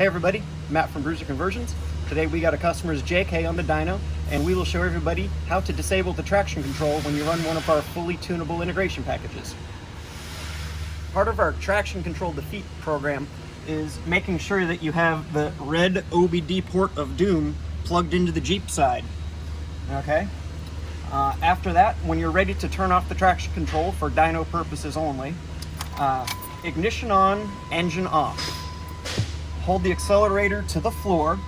Hey everybody, Matt from Bruiser Conversions. Today we got a customer's JK on the dyno, and we will show everybody how to disable the traction control when you run one of our fully tunable integration packages. Part of our traction control defeat program is making sure that you have the red OBD port of doom plugged into the Jeep side. Okay? After that, when you're ready to turn off the traction control for dyno purposes only, ignition on, engine off. Hold the accelerator to the floor.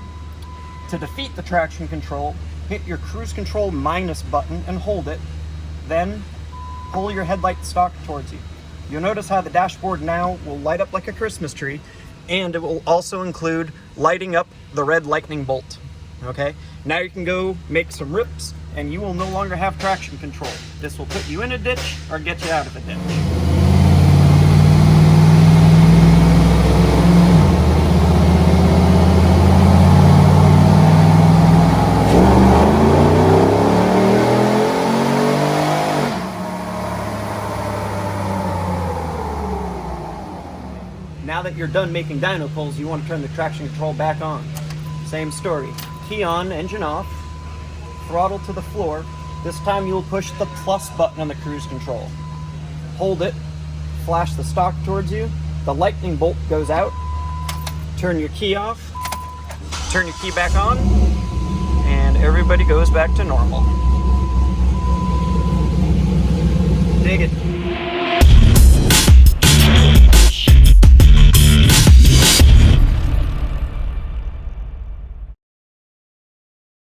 To defeat the traction control, hit your cruise control minus button and hold it. Then pull your headlight stalk towards you. You'll notice how the dashboard now will light up like a Christmas tree, and it will also include lighting up the red lightning bolt. Okay, now you can go make some rips and you will no longer have traction control. This will put you in a ditch or get you out of a ditch. Now that you're done making dyno pulls, you want to turn the traction control back on. Same story. Key on, engine off, throttle to the floor. This time you'll push the plus button on the cruise control. Hold it, flash the stalk towards you, the lightning bolt goes out, turn your key off, turn your key back on, and everybody goes back to normal.